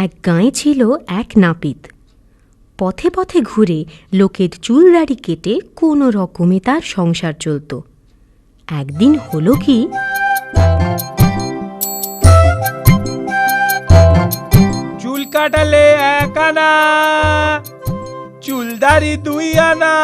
এক গাঁয়ে ছিল এক নাপিত। পথে পথে ঘুরে লোকের চুলদাড়ি কেটে কোনো রকমে তার সংসার চলত। একদিন হলো কি, চুল কাটালে 1 আনা, চুলদাড়ি 2 আনা,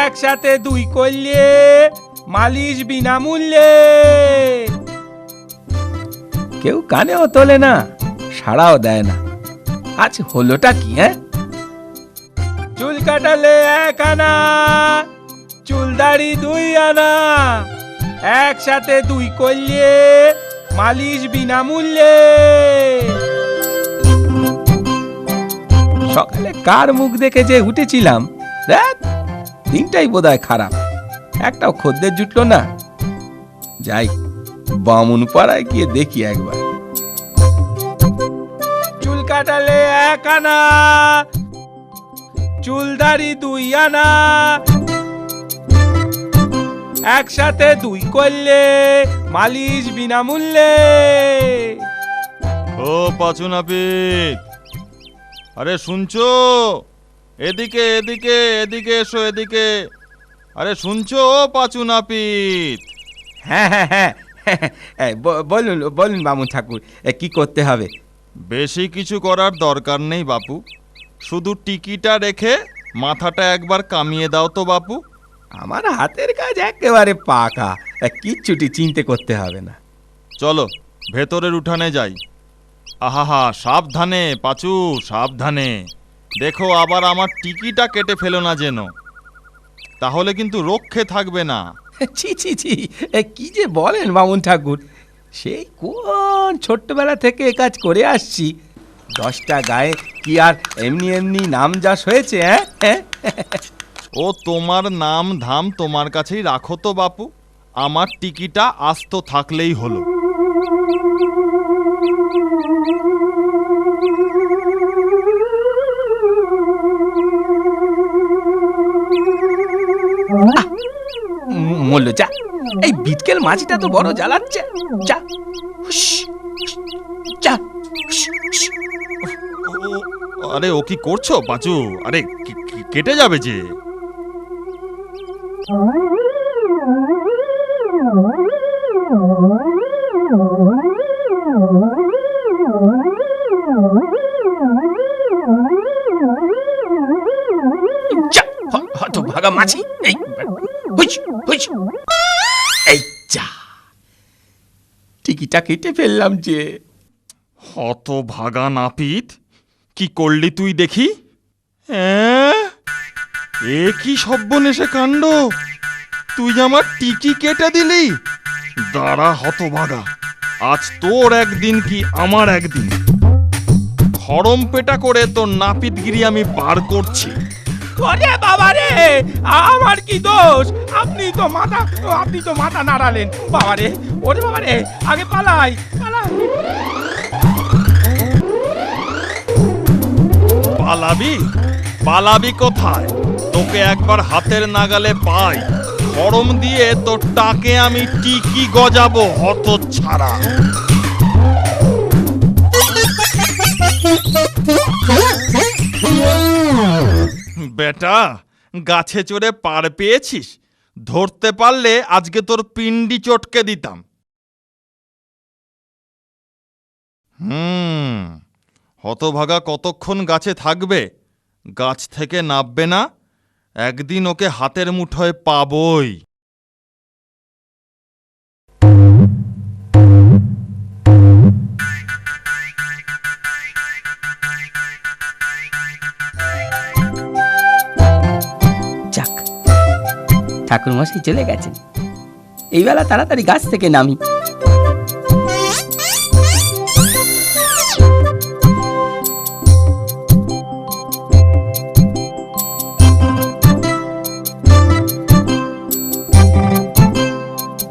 একসাথে 2 করলে মালিশ বিনামূল্যে। কেউ কানেও তোলে না, সাড়াও দেয় না। আজ হলোটা কি? চুল কাটালে 1 আনা, চুলদাড়ি 2 আনা, একসাথে 2 করলে মালিশ বিনামূল্যে। সকালে কার মুখ দেখে যে উঠেছিলাম, দিনটাই বোধহয় খারাপ। একটাও খদ্দের জুটলো না। যাই বামুন পাড়ায় গিয়ে দেখি একবার। চুল কাটালে 1 আনা, চুলদাড়ি 2 আনা, একসাথে 2 করলে মালিশ বিনামূল্যে। ও পাঁচু নাপিত, আরে শুনছো? এদিকে এদিকে এদিকে এসো, এদিকে। আরে শুনছো পাঁচু নাপিত? হ্যাঁ হ্যাঁ হ্যাঁ, বলুন বলুন বামুন ঠাকুর, কি করতে হবে? বেশি কিছু করার দরকার নেই বাপু, শুধু টিকিটা রেখে মাথাটা একবার কামিয়ে দাও তো বাপু। আমার হাতের কাজ একেবারে পাকা, কিচ্ছুটি চিন্তা করতে হবে না। চলো ভেতরের উঠানে যাই। আহা, সাবধানে পাঁচু, সাবধানে। দেখো আবার আমার টিকিটা কেটে ফেলো না যেন, তাহলে কিন্তু রক্ষে থাকবে না। ছি ছি ছি, কি যে বলেন বামুন ঠাকুর, সেই কোন ছোট্টবেলা থেকে এ কাজ করে আসছি। 10টা গায়ে কি আর এমনি এমনি নাম যশ হয়েছে? ও তোমার নাম ধাম তোমার কাছেই রাখো তো বাপু, আমার টিকিটা আস্ত থাকলেই হলো। মল্ল যা, এই বিটকেল মাছিটা তো বড় জ্বালাচ্ছে। যা যা। আরে ও কি করছো পাঁচু? আরে কেটে যাবে যে। ভাগা মাছি, এই যা, টিকিটা কেটে ফেললাম যে। হত ভাগা নাপিত, কি করলি তুই দেখি? এ কি সর্বনেশে কাণ্ড! তুই আমার টিকি কেটে দিলি। দাঁড়া হতভাগা, আজ তোর একদিন কি আমার একদিন। খড়ম পেটা করে তোর নাপিতগিরি আমি পার করছি। ওরে বাবা রে, আমার কি দোষ? আপনি তো মাথা নাড়ালেন বাবা রে। ওরে বাবা রে, আগে পালাই পালাই। পালাবি? পালাবি কোথায়? তোকে একবার হাতের নাগালে পাই, খড়ম দিয়ে তোর টাকে আমি টিকি গজাবো হতচ্ছাড়া। বেটা, গাছে চড়ে পার পেয়েছিস, ধরতে পারলে আজকে তোর পিন্ডি চটকে দিতাম। হতভাগা কতক্ষণ গাছে থাকবে? গাছ থেকে নামবে না। একদিন ওকে হাতের মুঠোয় পাবই। যাক, ঠাকুর মশাই চলে গেছেন, এই বেলা তাড়াতাড়ি গাছ থেকে নামি।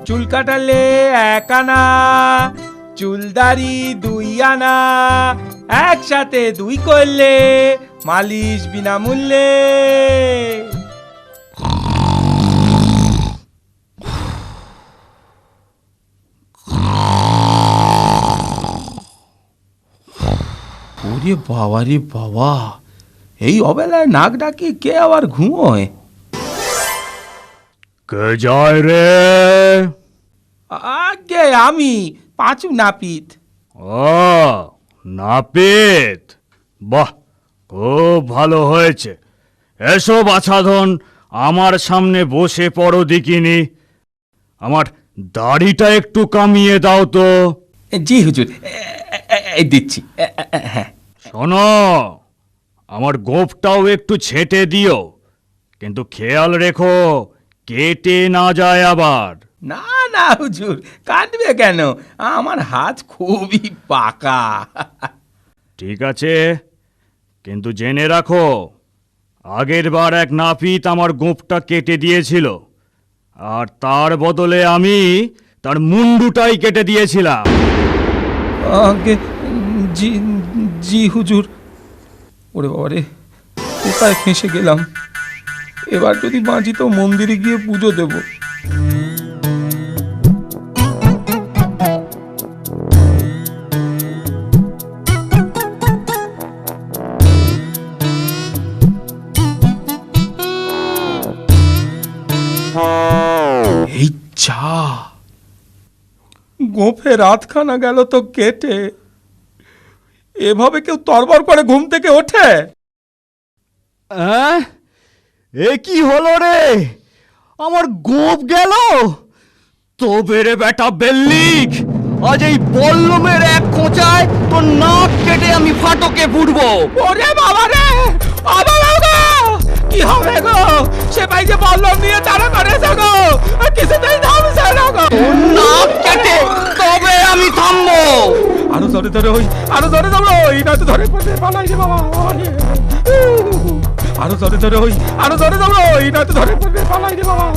চুল কাটালে 1 আনা, চুলদাড়ি 2 আনা, একসাথে 2 করলে মালিশ বিনামূল্যে। ওরে বাবা রে বাবা, এই অবেলায় নাক ডাকি কে আবার ঘুমোয়? কে যায় রে? আগে আমি, পাঁচু নাপিত। ও নাপিত, বাহ, খুব ভালো হয়েছে। এসো বাছাধন, আমার সামনে বসে পড়ো দেখিনি। আমার দাড়িটা একটু কামিয়ে দাও তো। জি হুজুর, এই দিচ্ছি। হ্যাঁ, শোনো, আমার গোঁফটাও একটু ছেঁটে দিও, কিন্তু খেয়াল রেখো কেটে না যায় আবার। না না হুজুর, কাটবে কেন? আমার হাত খুবই পাকা। ঠিক আছে, কিন্তু জেনে রাখো, আগের বার এক নাপিত আমার গোঁফটা কেটে দিয়েছিল, আর তার বদলে আমি তার মুন্ডুটাই কেটে দিয়েছিলাম। আগে জি জি হুজুর। ওরে বাবা রে, কোথায় ফেঁসে গেলাম? এবার যদি বাঁচি তো মন্দিরে গিয়ে পুজো দেব। এই চা, গোঁফে রাতখানা গেল তো কেটে। এভাবে কেউ তরবর করে ঘুম থেকে ওঠে? এ কি হলো রে? আমার গোঁফ গেল? তবে রে বেটা বেল্লিক, আজ এই বল্লমের এক খোঁচায় তোর নাক কেটে আমি ফাটকে ফুটবো। ওরে বাবা রে, বাবা বাবা, কি হবে গো? সে ভাই যে বল্লম নিয়ে তারা করেছে গো, কিছুতেই থামছে না গো। তোর নাক কেটে তবে আমি থামবো। আরো ধরে ধরে ওই, আরো ধরে ধরে ওই, না তো ধরে পড়ে পালাই রে বাবা। আরো ধরে ধরে ওই, আরো ধরে ধরে ওই, না তো ধরে পড়ে পালাই রে বাবা।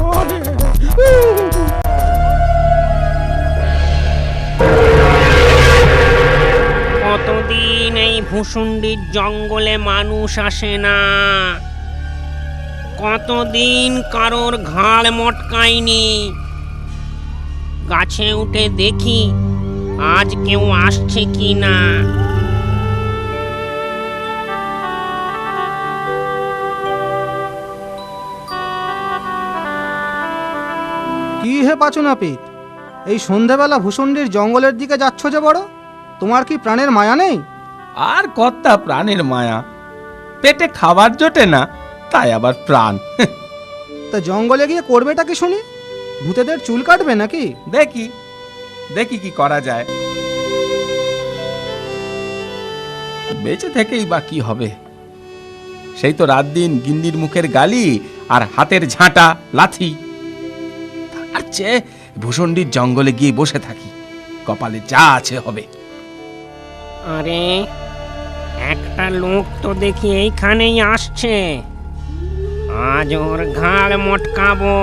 কতদিন এই ভুসুন্ডির জঙ্গলে মানুষ আসে না, কতদিন কারোর ঘাড় মটকায়নি। গাছে উঠে দেখি আজ কেউ আসছে কি না। কি হে পাঁচু নাপিত, এই সন্ধেবেলা ভূষণ্ডির জঙ্গলের দিকে যাচ্ছ যে বড়? তোমার কি প্রাণের মায়া নেই? আর কর্তা প্রাণের মায়া, পেটে খাবার জোটে না, তাই আবার প্রাণ। তা জঙ্গলে গিয়ে করবেটা কি শুনি? ভূতেদের চুল কাটবে নাকি? দেখি দেখি কি করা যায়। বেঁচে থেকেই বা কি হবে? সেই তো রাত দিন গিন্নির মুখের গালি আর হাতের ঝাঁটা লাথি। তার চেয়ে ভূষণ্ডির জঙ্গলে গিয়ে বসে থাকি, কপালে যা আছে হবে। আরে, একটা লোক তো দেখি এইখানেই আসছে। আজ ওর ঘাড় মটকাবো,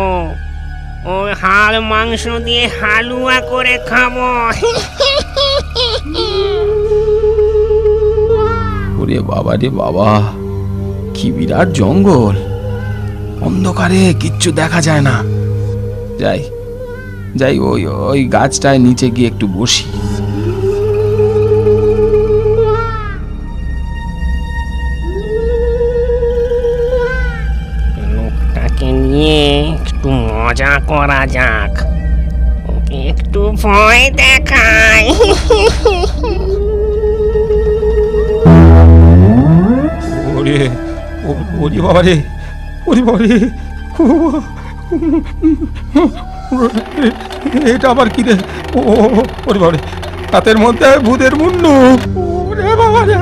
ওর হাড় মাংস দিয়ে হালুয়া করে খাবো। ওরে বাবা রে বাবা, কি বিরাট জঙ্গল! অন্ধকারে কিচ্ছু দেখা যায় না। যাই যাই, ওই ওই গাছটায় নিচে গিয়ে একটু বসি। লোকটাকে নিয়ে একটু মজা করা যাক, ওকে একটু ভয় দেখাই। ওরে ওরে বাবা রে, ওরে বাবা রে, এটা আবার কি রে? ওরে বাবা রে, হাতের মধ্যে ভূতের মুন্ডু। ওরে বাবা রে,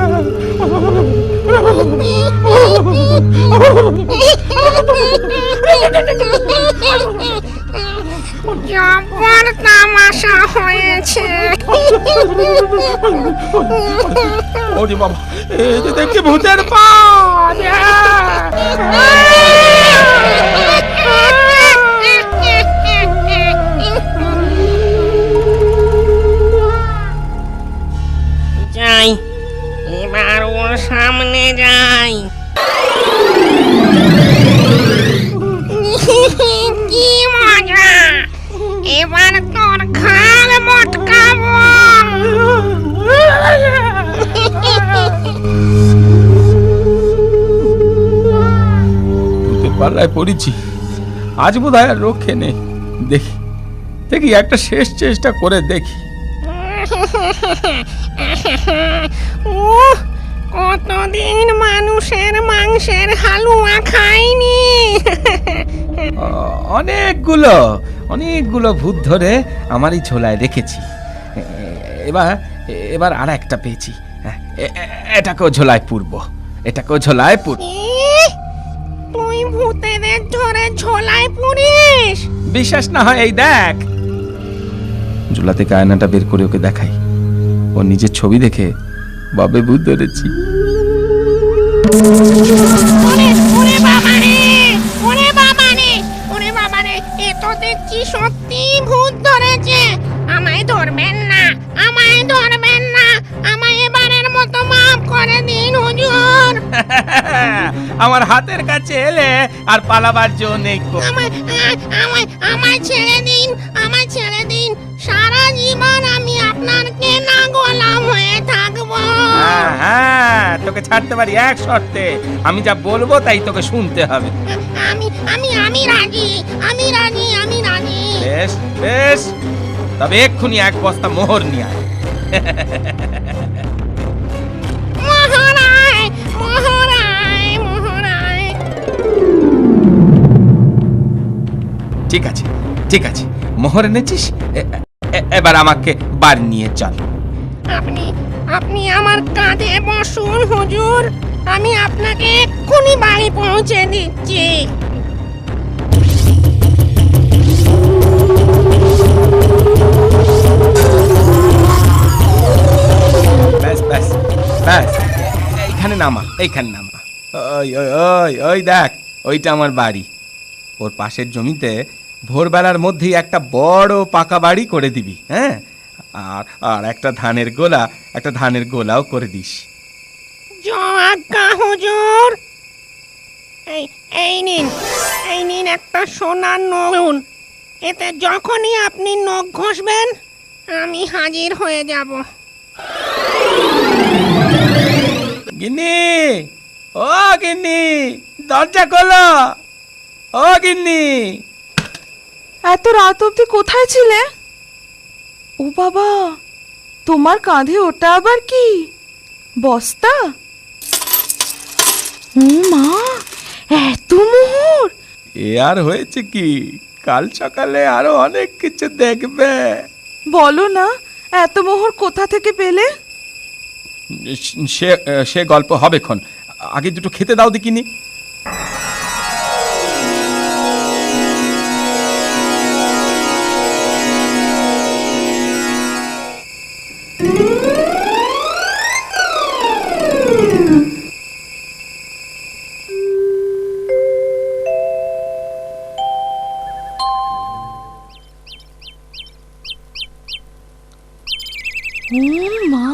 জব্বর তামাশা হয়েছে। ওরে বাবা, এই যে দেখছি ভূতের পা। যাই, এবার ওর সামনে যাই। কি মজা! এবার তোর ঘাড় মটকাবো। পাল্লায় পড়েছি, আজ বোধহয় আর রক্ষে নেই। দেখি দেখি একটা শেষ চেষ্টা করে দেখি। কতদিন মানুষের মাংসের হালুয়া খাইনি। অনেকগুলো ভূত ধরে আমার এই ঝোলায় রেখেছি। এবার আর একটা পেয়েছি, এটাকেও ঝোলায় পুরবো, এটাকেও ঝোলায় পুরবো। তুই ভূতেদের ধরে ঝোলায় পুরিস? বিশ্বাস না হয় এই দেখ। ঝোলা থেকে আয়নাটা বের করে ওকে দেখাই। ও নিজের ছবি দেখে বাবে ভূত ধরেছি। ওরে বাবারে, ওরে বাবারে, ওরে বাবারে, এ তো দেখছি সত্যি ভূত ধরেছে। আমায় ধরবেন না, আমায় ধরবেন না, আমায় এবারের মতো মাফ করে দিন হুজুর। আমার হাতের কাছে এলে আর পালাবার জো নেই। আমায় ছেড়ে দিন, আমায় ছেড়ে দিন। সারা জীবন আমি আপনার কেনা গোলাম হয়ে থাকবো। হ্যাঁ, তোকে ছাড়তে পারি এক শর্তে। আমি যা বলবো তাই তোকে শুনতে হবে। আমি রাজি, আমি রাজি, আমি রাজি। বেশ বেশ, তবে এক্ষুনি এক বস্তা মোহর নিয়ে আয়। মহারায়, মহারায়, মহারায়। ঠিক আছে ঠিক আছে, মোহর এনেছিস, এবার আমাকে বাড়ি নিয়ে চল। আপনি আমার কাঁধে বসুন হুজুর, আমি আপনাকে এক্ষুনি বাড়ি পৌঁছে দিচ্ছি। ব্যাস ব্যাস ব্যাস, এইখানে নামা, এইখানে নামা। ওই ওই ওই ওই দেখ, ওইটা আমার বাড়ি। ওর পাশের জমিতে ভোরবেলার মধ্যেই একটা বড় পাকা বাড়ি করে দিবি। হ্যাঁ, আর আর একটা ধানের গোলাও করে দিস। আজ্ঞা হুজুর। এই নিন একটা সোনার নগুন। এতে যখনই আপনি নখ ঘষবেন আমি হাজির হয়ে যাব। গিন্নি, ও গিন্নি, দরজা খোলো। ও গিন্নি, এত রাত অবধি কোথায় ছিলে? ও বাবা, তোমার কাঁধে ওটা আবার কি? বস্তা? ও মা, এত মোহর! এ আর হয়েছে কি, কাল সকালে আরো অনেক কিছু দেখবে। বলো না, এত মোহর কোথা থেকে পেলে? সে গল্প হবেক্ষণ, আগে দুটো খেতে দাও দেখিনি। ও মা,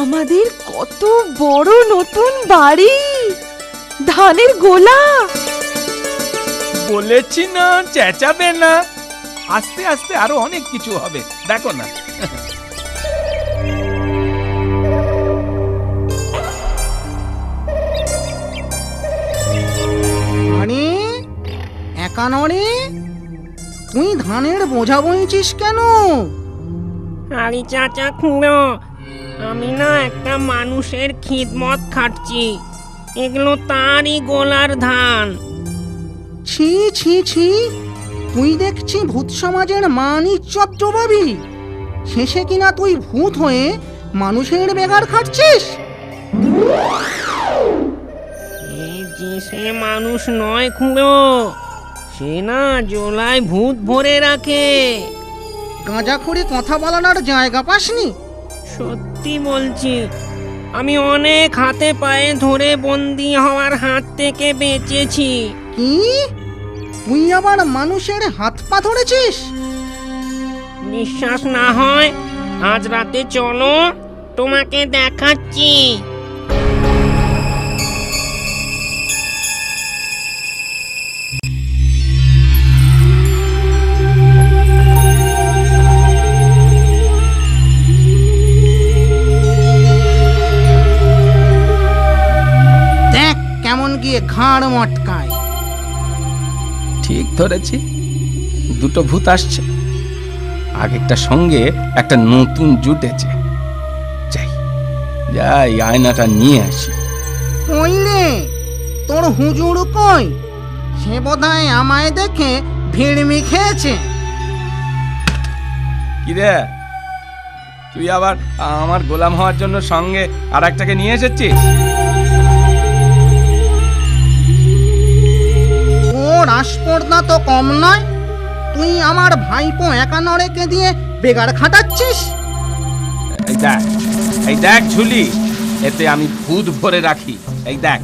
আমাদের কত বড় নতুন বাড়ি, ধানের গোলা। বলেছি না চেঁচাবে না, আস্তে আস্তে আরো অনেক কিছু হবে, দেখো না। আরে একা নড়ে, তুই ধানের বোঝা বইছিস কেন? আরে চাচা খুঁড়ো, আমি না একটা মানুষের খিদমত খাটছি। এগুলো তারই গোলার ধান। ছি ছি ছি, তুই দেখছি ভূত সমাজের মান ইজ্জত জবাবি। শেষে কিনা তুই ভূত হয়ে মানুষের বেগার খাটছিস। সে মানুষ নয় খুঁড়ো, সে না জোলায় ভূত ভরে রাখে। গাঁজা খুঁড়ে কথা বলানোর জায়গা পাসনি? সত্যি বলছি, আমি অনেক হাতে পায়ে ধরে বন্দি হওয়ার হাত থেকে বেঁচেছি। কি, তুই আবার মানুষের হাত পা ধরেছিস? বিশ্বাস না হয় আজ রাতে চলো, তোমাকে দেখাচ্ছি। দেখ কেমন গিয়ে ঘাড় মটকায়। ঠিক ধরেছি, দুটো ভূত আসছে, আগেরটার সঙ্গে একটা নতুন জুটেছে। যাই যাই আয়নাটা নিয়ে আসি। কই রে, তোর হুজুর কই? সে বোধহয় আমায় দেখে ভিড়মি খেয়েছে। কিরে, তুই আবার আমার গোলাম হওয়ার জন্য সঙ্গে আর একটাকে নিয়ে এসেছিস? ওর আসপর্দা তো কম নয়। তুই আমার ভাইপো একানরেকে দিয়ে বেগার খাটাচ্ছিস। এই দেখ ঝুলি, এতে আমি ভূত ভরে রাখি। এই দেখ,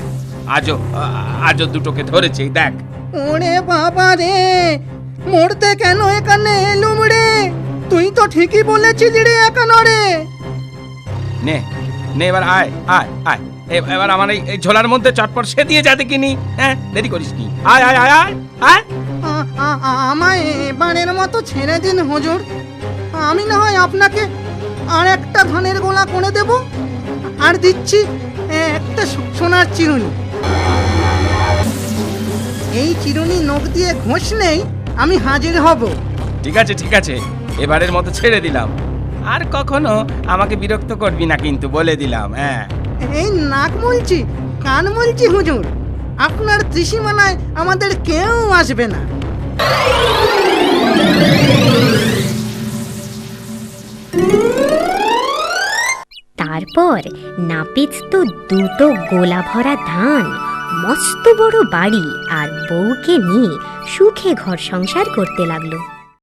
আজও দুটোকে ধরেছে। এই দেখ। ওরে বাবা রে, মরতে কেন এখানে এলুম রে? তুই তো ঠিকই বলেছিলি রে একানরে। নে নে, এবার আয় আয় আয়, এবার আমার এই ঝোলার মধ্যে চটপট সে দিয়ে যাতে কিনি। হ্যাঁ, দেরি করিস নি। আয় আয় আয় আয় আয়। আমায় এবারের মতো ছেড়ে দিন হুজুর। আমি না হয় আপনাকে আর একটা ধানের গোলা করে দেব, আর দিচ্ছি একটা সোনার চিরুনি। এই চিরুনি নখ দিয়ে ঘষলেই আমি হাজির হব। ঠিক আছে ঠিক আছে, এবারের মতো ছেড়ে দিলাম। আর কখনো আমাকে বিরক্ত করবি না কিন্তু, বলে দিলাম। হ্যাঁ, এই নাক মুলছি, কান মুলছি হুজুর। আপনার ত্রিসীমানায় আমাদের কেউ আসবে না। তারপর নাপিত তো দুটো গোলা ভরা ধান, মস্ত বড় বাড়ি আর বউকে নিয়ে সুখে ঘর সংসার করতে লাগলো।